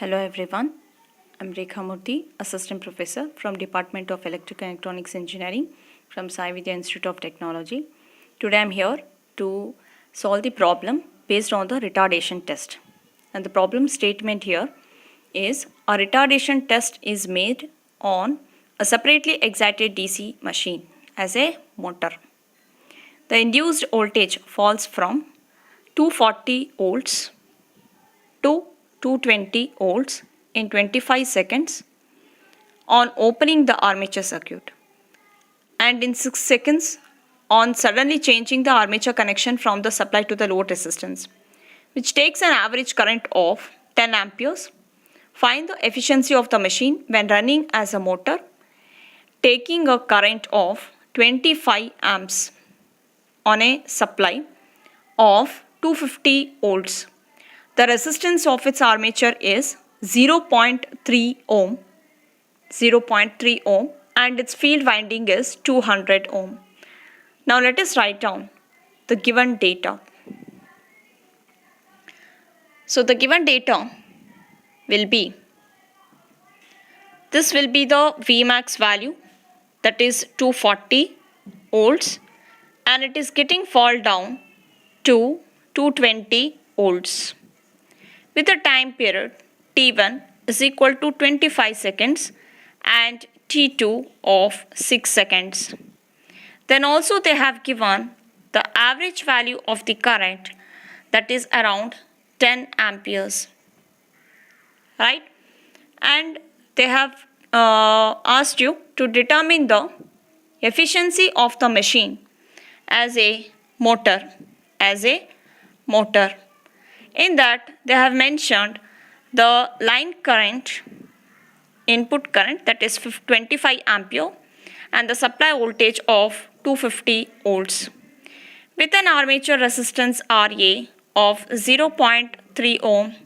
Hello everyone, I'm Rekha Murthy, Assistant Professor from Department of Electrical and Electronics Engineering from Sai Vidya Institute of Technology. Today I'm here to solve the problem based on the retardation test. And the problem statement here is a retardation test is made on a separately excited DC machine as a motor. The induced voltage falls from 240 volts to 220 volts in 25 seconds on opening the armature circuit, and in 6 seconds on suddenly changing the armature connection from the supply to the load resistance, which takes an average current of 10 amperes. Find the efficiency of the machine when running as a motor taking a current of 25 amps on a supply of 250 volts. The resistance of its armature is 0.3 ohm, and its field winding is 200 ohm. Now let us write down the given data. So the given data will be, this will be the Vmax value, that is 240 volts, and it is getting fall down to 220 volts. With a time period T1 is equal to 25 seconds and T2 of 6 seconds. Then also they have given the average value of the current, that is around 10 amperes, right? And they have asked you to determine the efficiency of the machine as a motor. In that, they have mentioned the line current, input current, that is 25 ampere, and the supply voltage of 250 volts, with an armature resistance RA of 0.3 ohm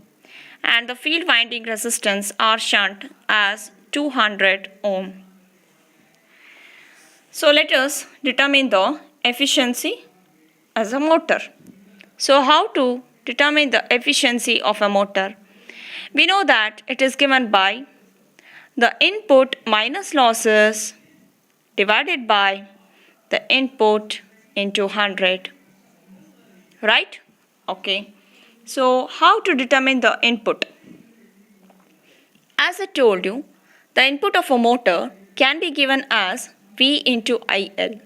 and the field winding resistance R shunt as 200 ohm. So let us determine the efficiency as a motor. So how to determine the efficiency of a motor? We know that it is given by the input minus losses divided by the input into 100. Right? Okay. So how to determine the input? As I told you, the input of a motor can be given as V into IL.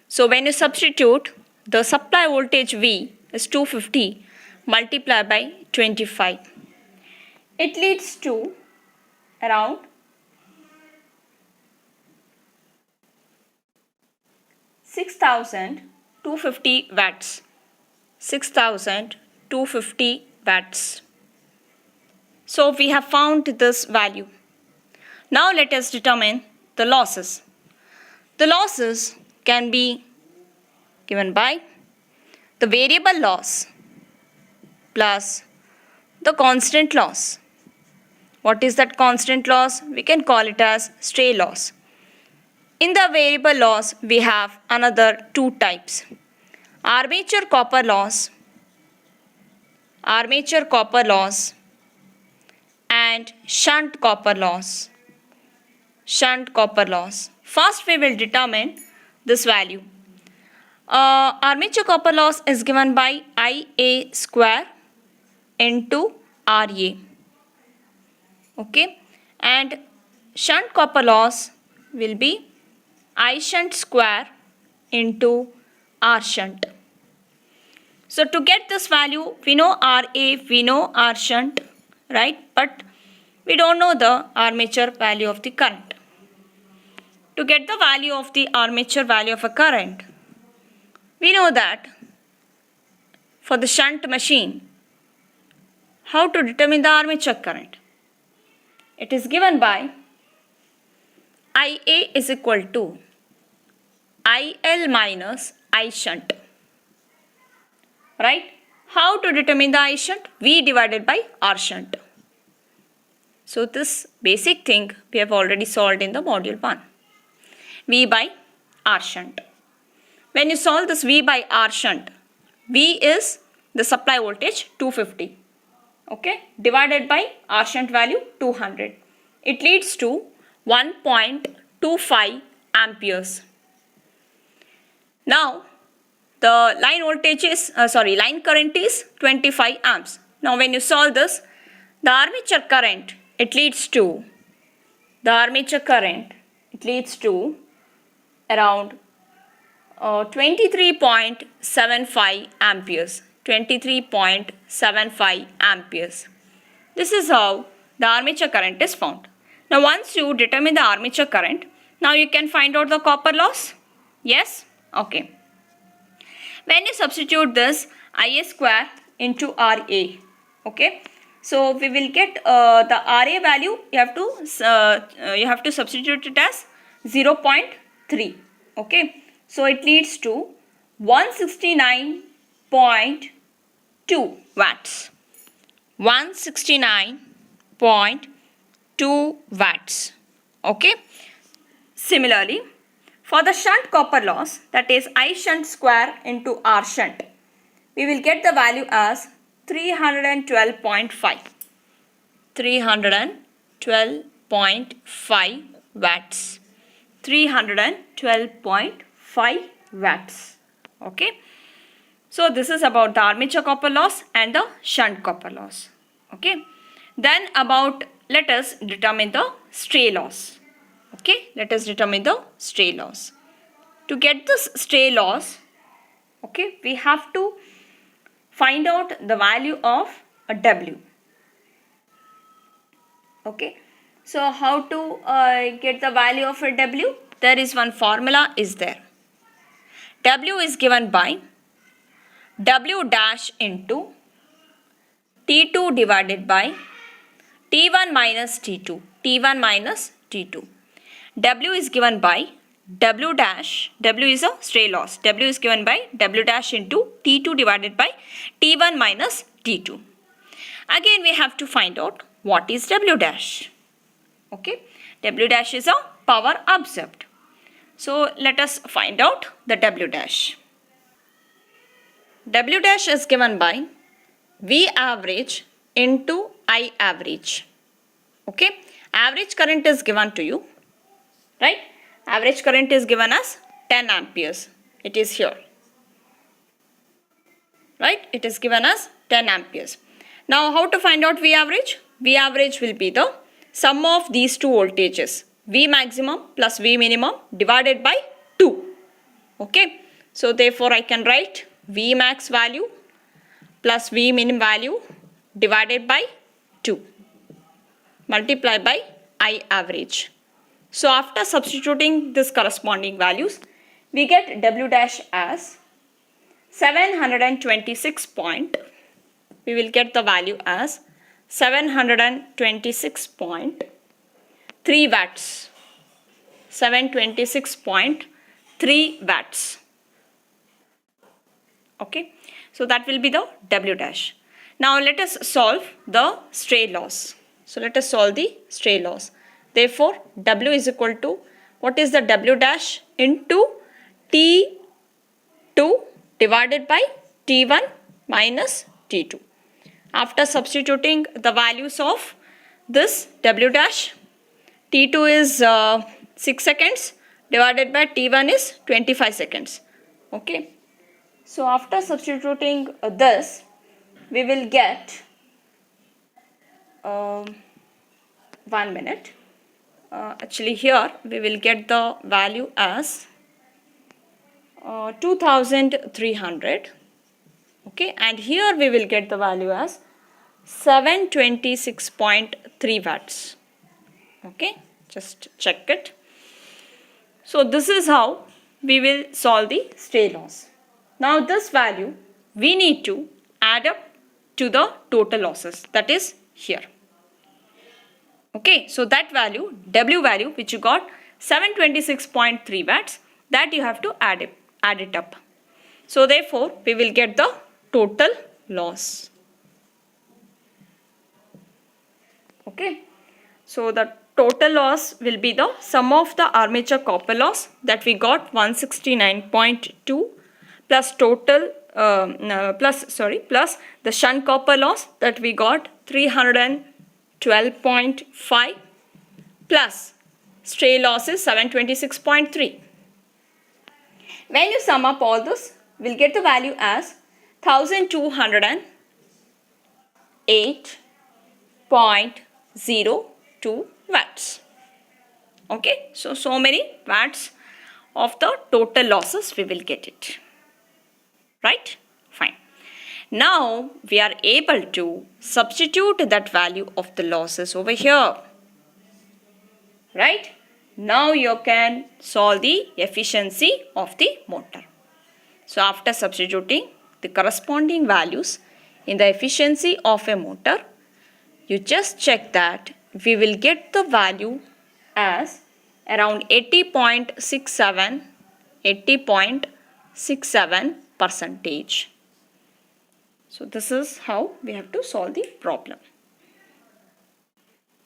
So when you substitute, the supply voltage V is 250 multiplied by 25. It leads to around 6,250 watts. 6,250 watts. So we have found this value. Now let us determine the losses. The losses can be given by the variable loss plus the constant loss. What is that constant loss? We can call it as stray loss. In the variable loss, we have another two types: armature copper loss and shunt copper loss. First we will determine this value. Armature copper loss is given by IA square into RA. Okay, and shunt copper loss will be I shunt square into R shunt. So to get this value, we know RA, we know R shunt, right? But we don't know the armature value of the current. To get the value of the armature value of a current, we know that for the shunt machine, how to determine the armature current? It is given by IA is equal to IL minus I shunt. Right? How to determine the I shunt? V divided by R shunt. So this basic thing we have already solved in the module 1. V by R shunt. When you solve this V by R shunt, V is the supply voltage 250. okay, divided by R shunt value 200. It leads to 1.25 amperes. Now the line voltage is line current is 25 amps. Now when you solve this, the armature current it leads to around 23.75 amperes. 23.75 amperes. This is how the armature current is found. Now once you determine the armature current, now you can find out the copper loss. Yes? Okay. When you substitute this Ia square into Ra, okay, so we will get the Ra value. You have to substitute it as 0.3. Okay, so it leads to 169.2 watts. 169.2 watts. Okay. Similarly, for the shunt copper loss, that is I shunt square into R shunt, we will get the value as 312.5. 312.5 watts. 312.5 watts. Okay. So this is about the armature copper loss and the shunt copper loss. Okay. Then let us determine the stray loss. Okay. Let us determine the stray loss. To get this stray loss, okay, we have to find out the value of a W. Okay. So how to get the value of a W? There is one formula is there. W is given by W dash into T2 divided by T1 minus T2. T1 minus T2. W is given by W dash. W is a stray loss. W is given by W dash into T2 divided by T1 minus T2. Again we have to find out what is W dash. Okay. W dash is a power absorbed. So let us find out the W dash. W dash is given by V average into I average. Okay. Average current is given to you. Right. Average current is given as 10 amperes. It is here. Right. It is given as 10 amperes. Now how to find out V average? V average will be the sum of these two voltages. V maximum plus V minimum divided by 2. Okay. So therefore I can write V max value plus V min value divided by 2 multiplied by I average. So after substituting this corresponding values, we get W dash as 726 we will get the value as 726.3 watts. 726.3 watts. Okay. So that will be the W dash. Now let us solve the stray loss. So let us solve the stray loss. Therefore, W is equal to, what is the W dash into T2 divided by T1 minus T2. After substituting the values of this W dash, T2 is 6 seconds divided by T1 is 25 seconds. Okay. So after substituting this, we will get 1 minute. Actually here we will get the value as 2300. Okay, and here we will get the value as 726.3 watts. Okay, just check it. So this is how we will solve the stray loss. Now this value we need to add up to the total losses, that is here. Okay, so that value, W value which you got 726.3 watts, that you have to add it up. So therefore we will get the total loss. Okay, so the total loss will be the sum of the armature copper loss that we got 169.2 plus plus the shunt copper loss that we got 312.5 plus stray losses 726.3. When you sum up all this, we'll get the value as 1208.02 watts. Okay, so many watts of the total losses we will get it. Right? Fine. Now we are able to substitute that value of the losses over here. Right? Now you can solve the efficiency of the motor. So after substituting the corresponding values in the efficiency of a motor, you just check that we will get the value as around 80.67 percentage. So this is how we have to solve the problem.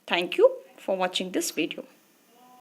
Thank you for watching this video.